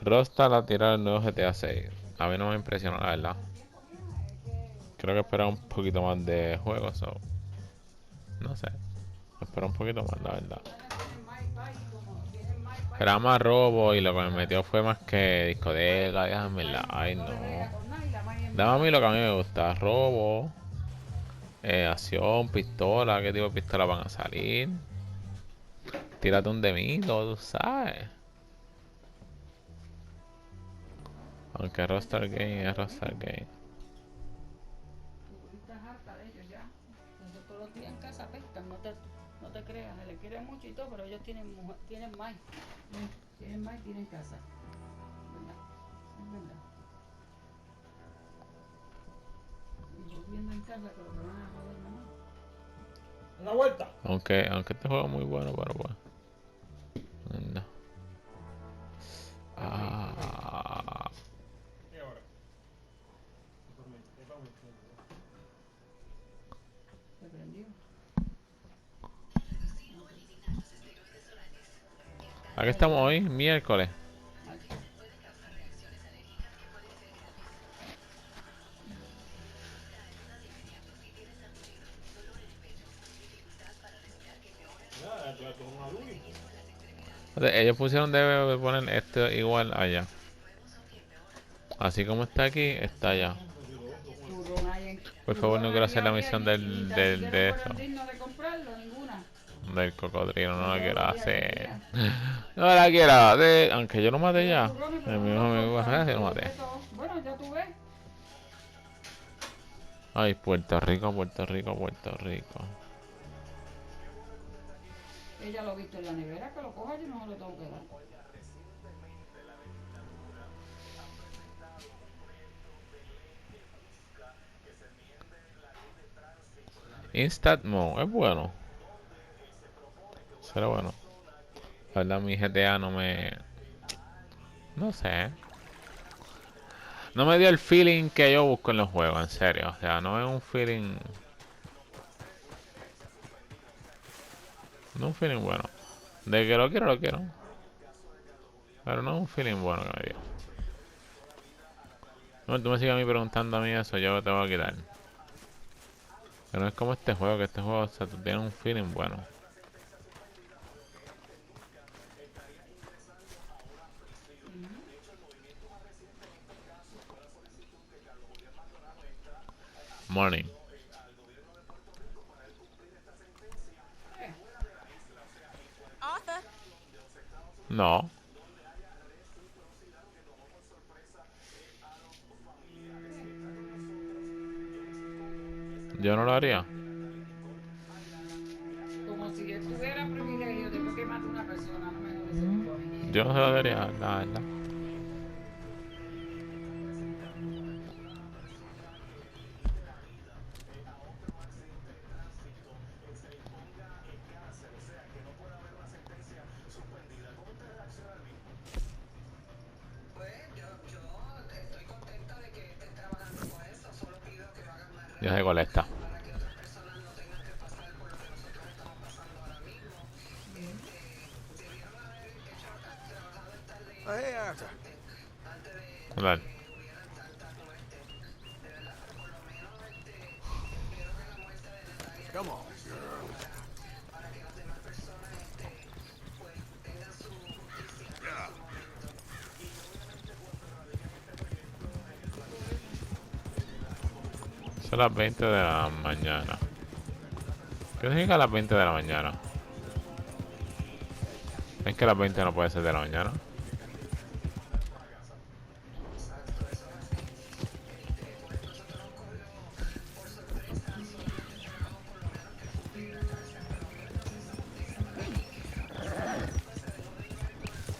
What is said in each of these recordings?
Rockstar a tirar el nuevo GTA 6. A mí no me impresionó, la verdad. Creo que esperaba un poquito más de juegos. No sé. Espero un poquito más, la verdad. Era más robo y lo que me metió fue más que discoteca. Déjame la. Ay, no. Dame a mí lo que a mí me gusta: robo, acción, pistola. ¿Qué tipo de pistola van a salir? Tírate un de mí, tú sabes. Aunque Rockstar Game es Rockstar Game. Tú estás harta de ellos ya. Entonces todos los días en casa pescan, no te creas, se les quiere mucho y todo, pero ellos tienen más. Tienen más y tienen casa. ¿Verdad? Es verdad. Y volviendo en casa que lo que van a joder nomás. Una vuelta. Aunque este juego es muy bueno, pero pues. No. Ah. ¿Y ahora? ¿Te prendió? Aquí estamos hoy, miércoles. Nada, tú eres una luz. Ellos pusieron de poner esto igual allá. Así como está aquí, está allá. Por favor, no quiero hacer la misión de eso. De comprarlo, ninguna. Del cocodrilo, no la quiero hacer. No la quiero hacer. Aunque yo lo maté ya. El mismo amigo yo lo maté. Bueno, ya tú ves. Ay, Puerto Rico, Puerto Rico, Puerto Rico. Ella lo ha visto en la nevera, que lo coja, yo no le tengo que dar. Instant Mode, es bueno. Será bueno. La verdad, mi GTA no me. No sé. No me dio el feeling que yo busco en los juegos, en serio. O sea, no es un feeling. No es un feeling bueno. De que lo quiero, lo quiero. Pero no es un feeling bueno que me dio. No, tú me sigues a mí preguntando a mí eso, yo te voy a quitar. Que no es como este juego, que este juego, o sea, tú tienes un feeling bueno. Morning. Arthur. No. Yo no lo haría. Como si él tuviera privilegio después que mata a una persona, no me jode ese tipo a mí. Yo no se lo daría, la verdad. Yo sé cuál está. Oh, hey, Arthur. Dale. Come on. Son las 20 de la mañana. ¿Qué significa las 20 de la mañana? Es que las 20 no puede ser de la mañana.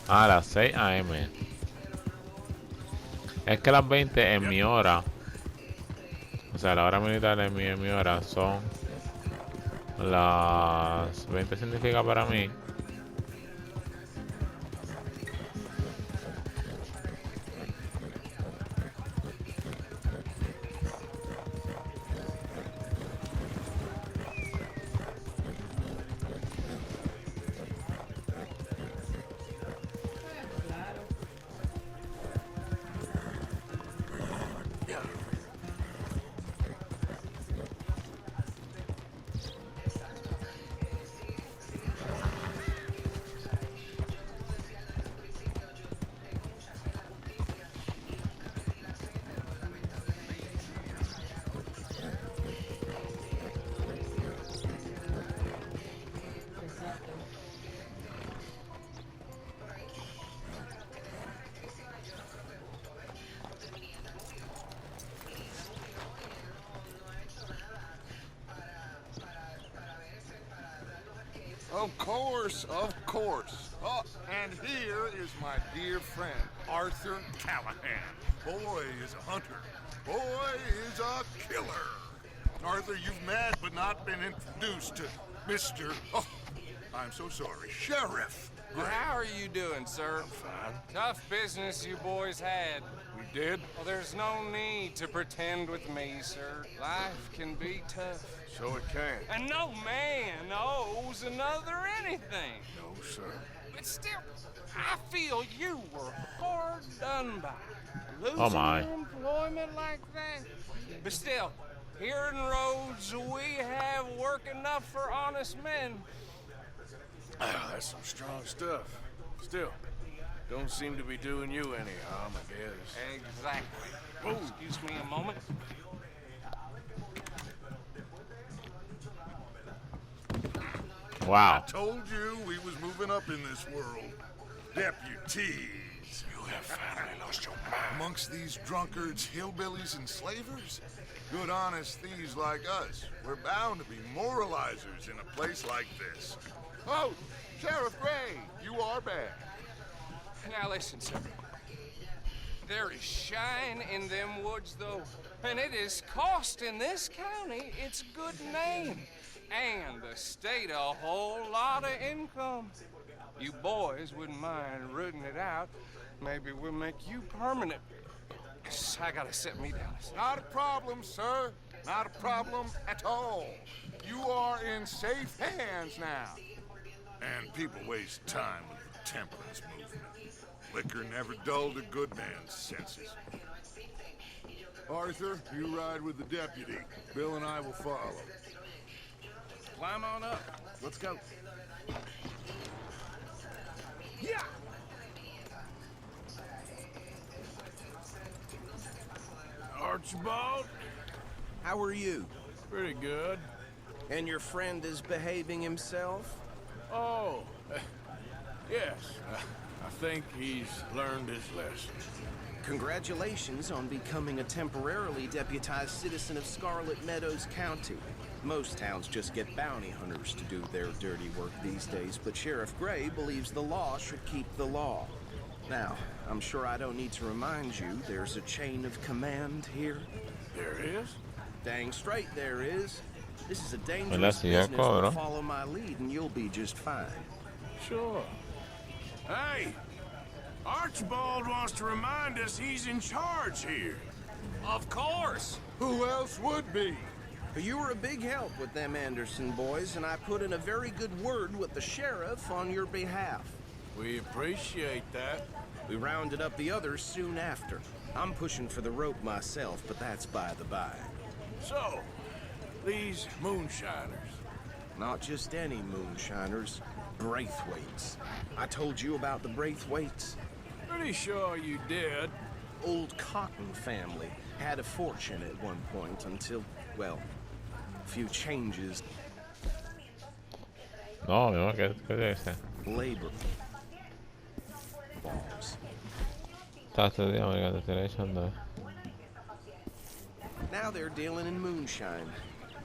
Ah, las 6 AM. Es que las 20 en mi hora. O sea, la hora militar en mi hora son las 20 significa para mí. Claro. Exacto. Of course, of course. Oh, and here is my dear friend, Arthur Callahan. Boy is a hunter. Boy is a killer. Arthur, you've met but not been introduced to Mr. Oh, I'm so sorry, Sheriff Well, Gray. how are you doing, sir? Fine. Tough business you boys had. We did? Well, there's no need to pretend with me, sir. Life can be tough. So it can. And no man owes another anything. No, sir. But still, I feel you were hard done by. Losing Oh, my. your employment like that. But still, here in Rhodes, we have work enough for honest men. Ah, that's some strong stuff. Still, don't seem to be doing you any harm, I guess. Exactly. Whoa. Excuse me a moment. Wow. Told you we was moving up in this world. Deputies. You have finally lost your mind. Amongst these drunkards, hillbillies, and slavers? Good honest thieves like us. We're bound to be moralizers in a place like this. Oh, Sheriff Gray, you are bad. Now listen, sir. There is shine in them woods, though, and it is costing this county its good name and the state a whole lot of income. You boys wouldn't mind rooting it out. Maybe we'll make you permanent. I gotta sit me down. Not a problem, sir. Not a problem at all. You are in safe hands now. And people waste time with the temperance movement. Liquor never dulled a good man's senses. Arthur, you ride with the deputy. Bill and I will follow. Climb on up. Let's go. Yeah! Archibald, How are you? pretty good. And your friend is behaving himself? Oh, yes. I think he's learned his lesson. Congratulations on becoming a temporarily deputized citizen of Scarlet Meadows County. Most towns just get bounty hunters to do their dirty work these days, but Sheriff Gray believes the law should keep the law. Now, I'm sure I don't need to remind you there's a chain of command here. There is? Dang straight there is. This is a dangerous Unless you have business, cover, but huh? follow my lead and you'll be just fine. Sure. Hey, Archibald wants to remind us he's in charge here. Of course. Who else would be? You were a big help with them Anderson boys, and I put in a very good word with the sheriff on your behalf. We appreciate that. We rounded up the others soon after. I'm pushing for the rope myself, but that's by the by. So, these moonshiners. Not just any moonshiners, Braithwaites. I told you about the Braithwaites. Pretty sure you did. Old Cotton family had a fortune at one point until, well, a few changes. No, no, ¿qué debe ser? Labor laws. Está estudiando, oiga, te estoy echando. Now they're dealing in moonshine.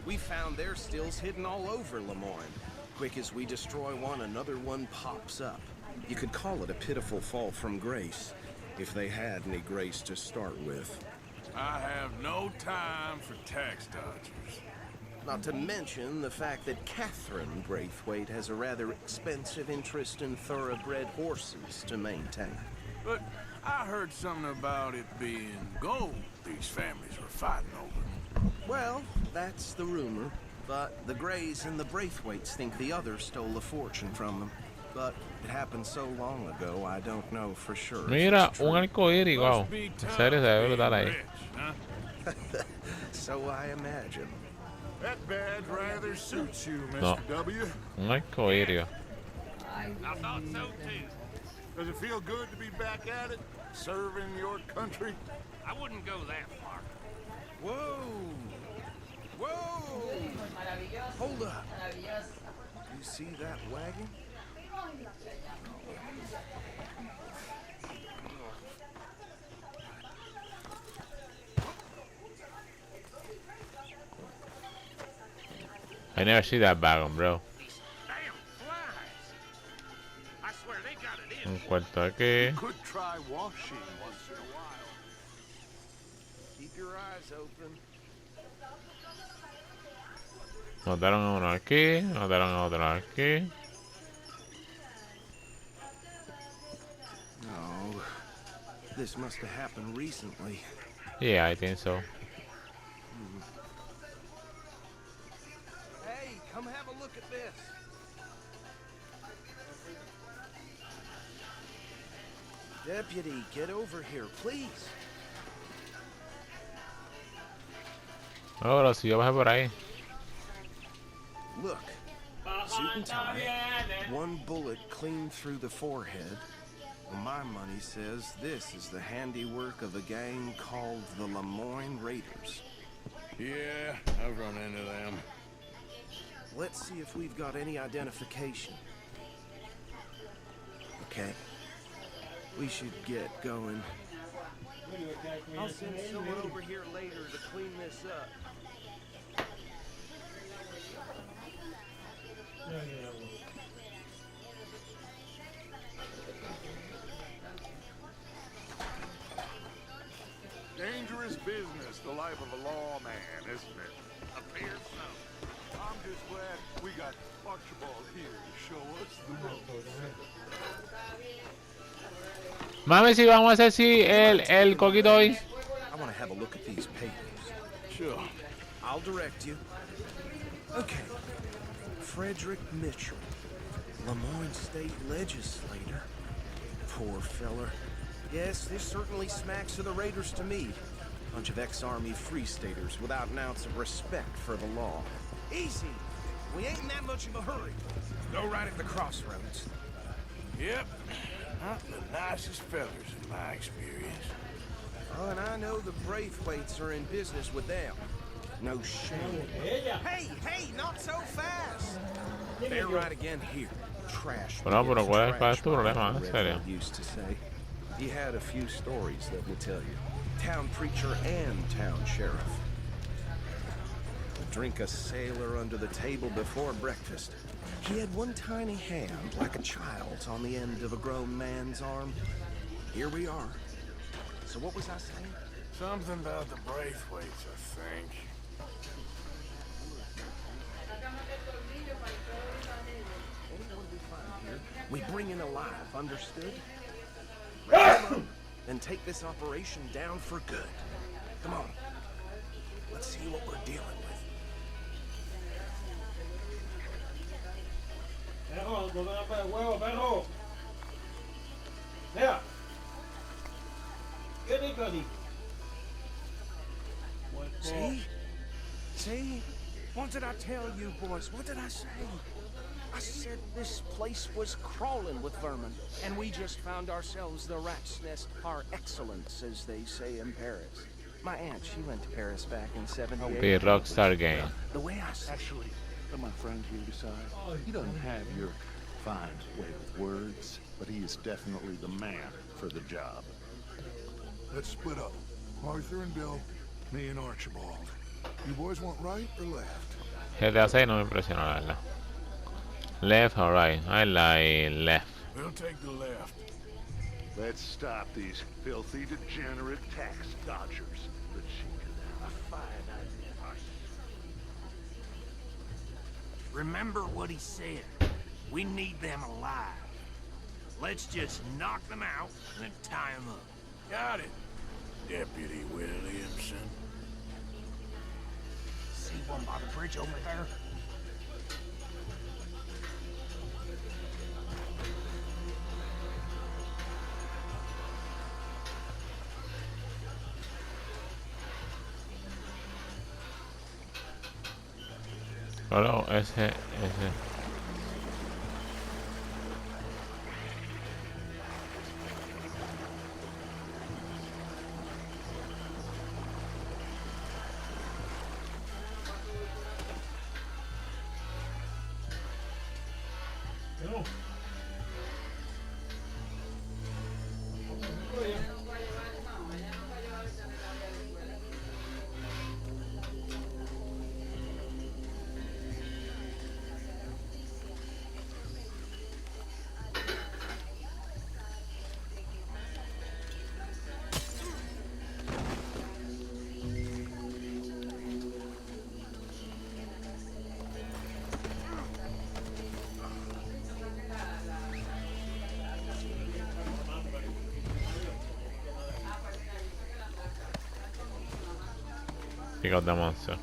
We found their stills hidden all over Lemoyne. Quick as we destroy one, another one pops up. You could call it a pitiful fall from grace, if they had any grace to start with. I have no time for tax dodgers. Not to mention the fact that Catherine Braithwaite has a rather expensive interest in thoroughbred horses to maintain. But I heard something about it being gold these families were fighting over. Well, that's the rumor. But the Greys and the Braithwaites think the others stole a fortune from them. But it happened so long ago, I don't know for sure. if Mira, it's true. un arco iris, wow. Must be En tough serio, se ve being brutal ahí. rich, huh? So I imagine. That badge rather suits you, Mr. No. W. Un arcoíris. Ay, I thought so too. Does it feel good to be back at it, serving your country? I wouldn't go that far. Whoa! Whoa! maravilloso. Hold up. Maravilloso. You see that wagon? I never see that wagon, bro. Damn flies. I swear they got it in. Un cuarto aquí. Could try washing once in a while. Keep your eyes open. Mataron a uno aquí. Mataron a otro aquí. No. This must have happened recently. Yeah, I think so. Hey, come have a look at this. Deputy, get over here, please. Ahora si yo bajé por ahí. Look. Suit and tie. One bullet clean through the forehead. Well, my money says this is the handiwork of a gang called the Lemoyne Raiders. Yeah, I've run into them. Let's see if we've got any identification. Okay. We should get going. I'll send someone over here later to clean this up. Dangerous business, the life of a lawman, isn't it? Appears so. I'm just glad we got Archibald here to show us the ropes. Mami, si vamos a hacer si el coquito hoy. I want to have a look at these papers. Sure. I'll direct you. Okay. Frederick Mitchell, Lemoyne State Legislator. Poor feller. Yes, this certainly smacks of the Raiders to me. Bunch of ex-Army Free Staters without an ounce of respect for the law. Easy. We ain't in that much of a hurry. Go right at the crossroads. Yep. Not the nicest fellas in my experience. Oh, and I know the Braithwaites are in business with them. No shame. Hey, not so fast. They're right again here. Trash. Bueno, pero ¿cuál begets es tu trash, problema? my En Red serio. Hood used to say. He had a few stories that will tell you. Town preacher and town sheriff. Would drink a sailor under the table before breakfast. He had one tiny hand, like a child's, on the end of a grown man's arm. Here we are. So what was I saying? Something about the Braithwaites, I think. Anyone we find here, we bring in alive, understood? Wrap 'em up, and take this operation down for good. Come on. Let's see what we're dealing with. Perro, no me para el huevo, perro. Mira. ¿Qué rico aquí? See? See? What did I tell you, boys? What did I say? I said this place was crawling with vermin, and we just found ourselves the rat's nest par excellence, as they say in Paris. My aunt, she went to Paris back in '78. Be Rockstar game. The way I say Actually, let my friend here decide. He doesn't have your fine way with words, but he is definitely the man for the job. Let's split up. Arthur and Bill, me and Archibald. You boys want right or left? GTA 6 no me impresiona, la verdad. Left or right? I like left. We'll take the left. Let's stop these filthy, degenerate tax dodgers. But she could have a fine idea. Remember what he said. We need them alive. Let's just knock them out and then tie them up. Got it, Deputy Williamson. See one by the bridge over there? Solo ese. No. Pick up the monster.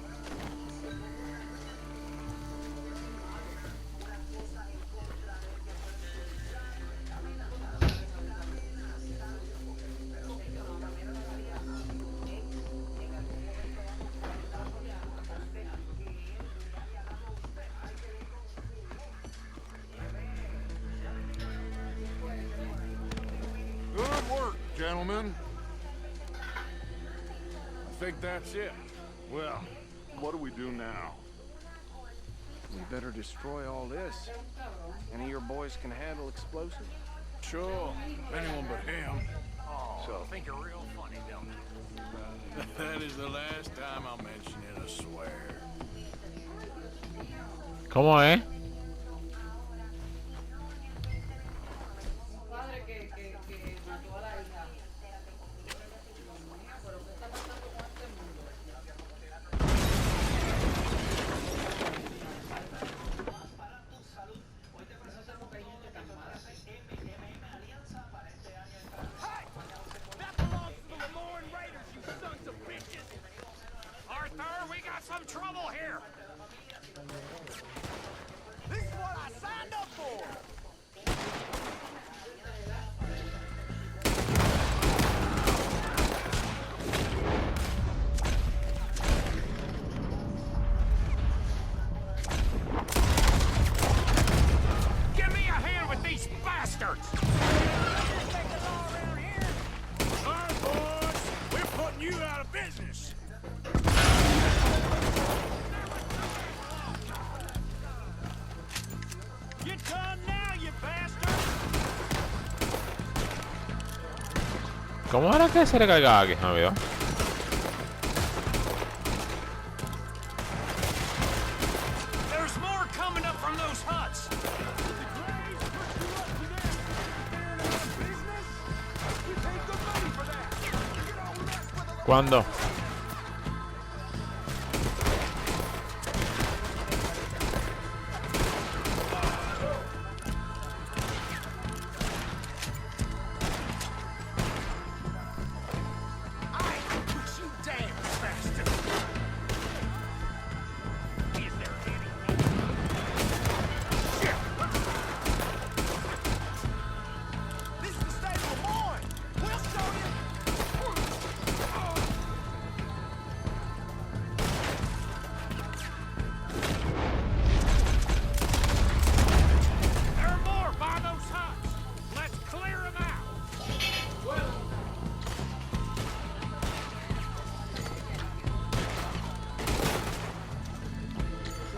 Good work, gentlemen. I think that's it. Well, what do we do now? We better destroy all this. Any of your boys can handle explosives? Sure, anyone but him. So think you're real funny, don't you? That is the last time I'll mention it, I swear. ¿Cómo es? Padre que mató a la hija. Dios mío, pero ¿qué está pasando con este mundo? Hoy te pasó ese cocaína de tan mala. That belongs to the Lemoyne Raiders, you sons of bitches! Arthur, we got some trouble here! This is what I signed up for! Give me a hand with these bastards! All right, boys, we're putting you out of business. Get done now, you bastard! ¿Cómo era que se recargaba aquí? No veo. There's more coming up from those huts! ¿Cuándo?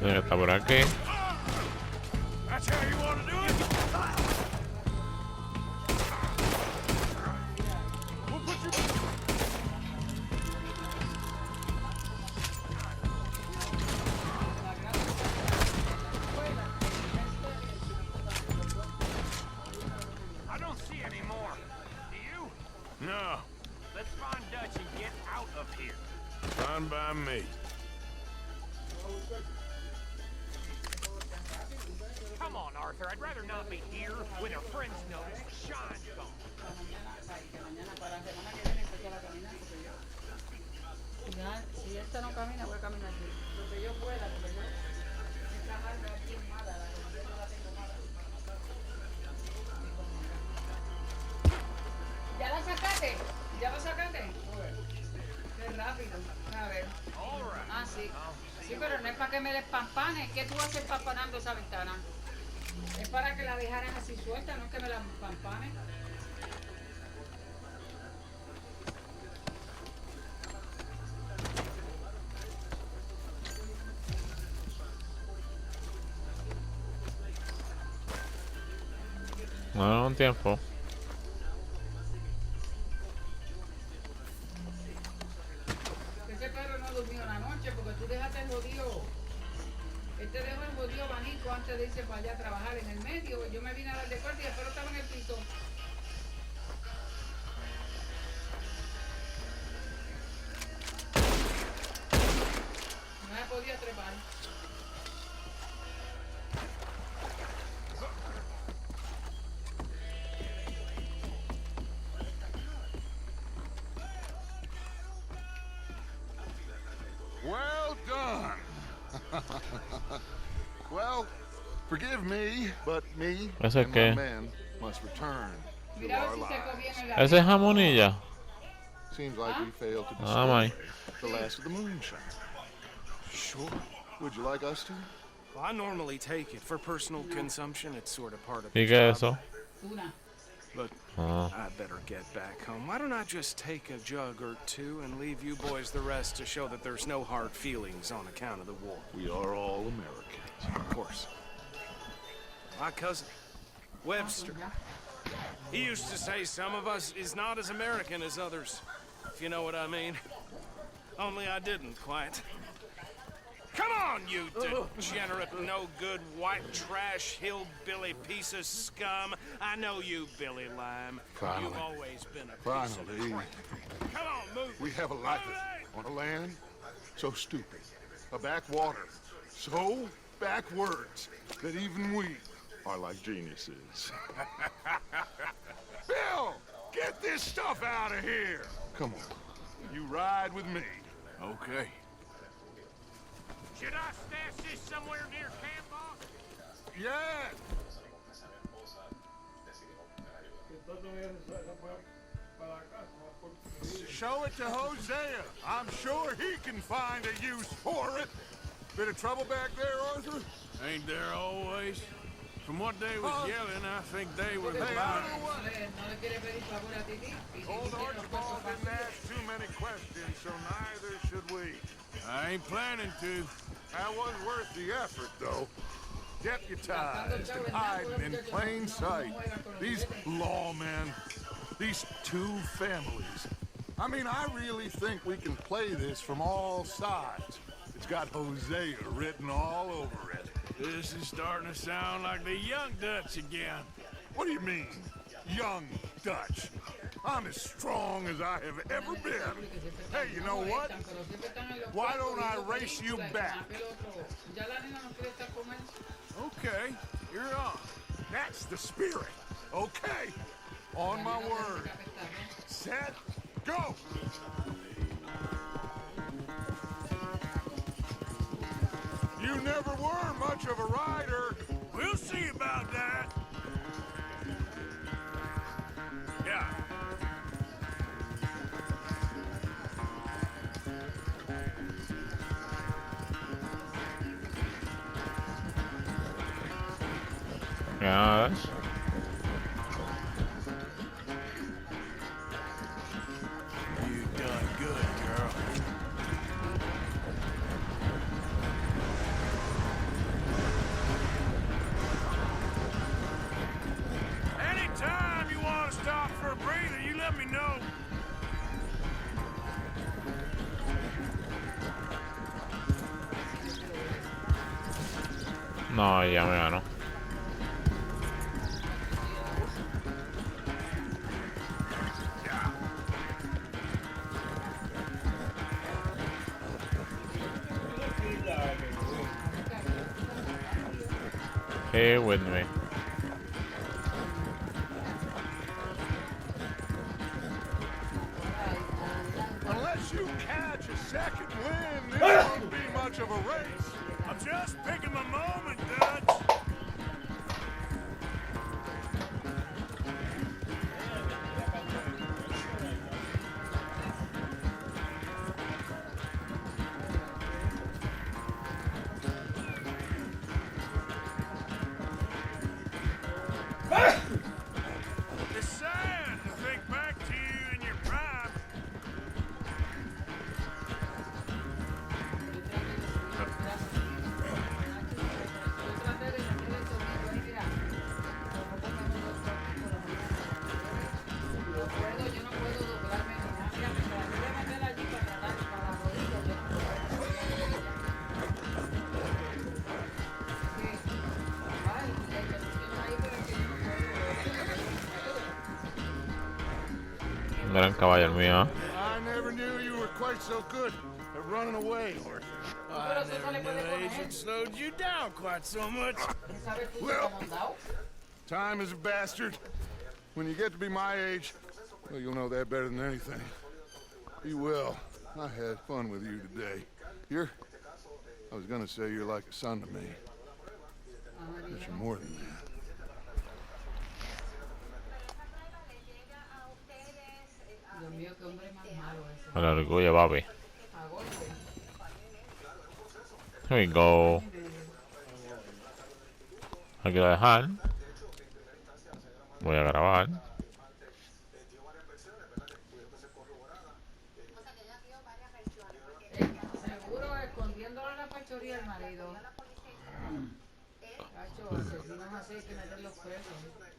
Tiene que estar por aquí. That's how you want to do it? We'll put you... I don't see any more. Do you? No, Let's find Dutch and get out of here. fine by me. Come on, Arthur. I'd rather not be here when our friends notice the shine's gone. Mañana para la semana que viene empezar a caminar porque yo ya, si esta no camina voy a caminar aquí lo que yo pueda porque yo esta jarra aquí es mala la que yo la tengo mala. ¿Ya la sacaste? ¿Ya la sacaste? Qué rápido. A ver. Ah, sí. Sí, pero no es para que me despampane. ¿Qué tú haces pampanando esa ventana? Es para que la dejaran así suelta, no es que me la pampane. No, un tiempo. Ese perro no durmió la noche porque tú dejaste el jodido. Él te dejó el jodido abanico antes de irse para allá a trabajar en el medio. Yo me vine a dar de cuenta y el perro estaba en el piso. No se podía trepar. Well done. Well, forgive me, but me ¿Eso es and my qué? men must return to Mira a our ver si se lives. conviene la Ese es jamonilla. Seems like we failed to Ah, my. destroy the last of the moonshine. Sure. Would you like us to? Well, I normally take it for personal consumption. It's sort of part of ¿Y the qué es job. eso? Una. But Ah. I better get back home. Why don't I just take a jug or two and leave you boys the rest to show that there's no hard feelings on account of the war? We are all Americans. Of course. My cousin, Webster. He used to say some of us is not as American as others, if you know what I mean. Only I didn't quite. Come on, you degenerate, no-good, white trash, hillbilly piece of scum. I know you, Billy Lime. Finally. You've always been a piece of Finally. crap. Come on, move. We have a life Move it! on a land so stupid, a backwater so backwards that even we are like geniuses. Bill, get this stuff out of here. Come on, you ride with me. Okay. Should I stash this somewhere near camp, boss? Yeah. Show it to Hosea. I'm sure he can find a use for it. Bit of trouble back there, Arthur? Ain't there always? From what they was yelling, I think they were the Hey, lions. No le quiere pedir favor a Titi. Y Old Titi tiene los Archibald cuerpos didn't fáciles. ask too many questions, so neither should we. I ain't planning to. That was worth the effort, though. Deputized and hiding in plain sight. These lawmen, these two families. I mean, I really think we can play this from all sides. It's got Hosea written all over it. This is starting to sound like the Young Dutch again. What do you mean, young Dutch? I'm as strong as I have ever been. Hey, you know what? Why don't I race you back? Okay, you're on. That's the spirit. Okay, on my word. Set, go! You never were much of a rider. We'll see about that. Yeah. Gosh. You done good, girl. Anytime you want to stop for a breather, you let me know. No, ya me ganó. Here with me. Unless you catch a second wind, this won't be much of a race. I'm just picking my moment, Dutch. gran caballo el mío. I never knew you were quite so good at running away, Arthur. Pero eso no le puede poner. Slowed you down quite so much. ¿Sabes tú que Well. te han dado? Time is a bastard. When you get to be my age, well, you'll know that better than anything. Be well. I had fun with you today. I was gonna say you're like a son to me. But you're more than that. Dios mío, qué hombre más malo ese. El orgullo, papi. A golpe. Here we go. Aquí lo dejar. Voy a grabar. Seguro escondiéndolo en la pachoría el marido. Cacho, asesinos así hay que meterlos presos.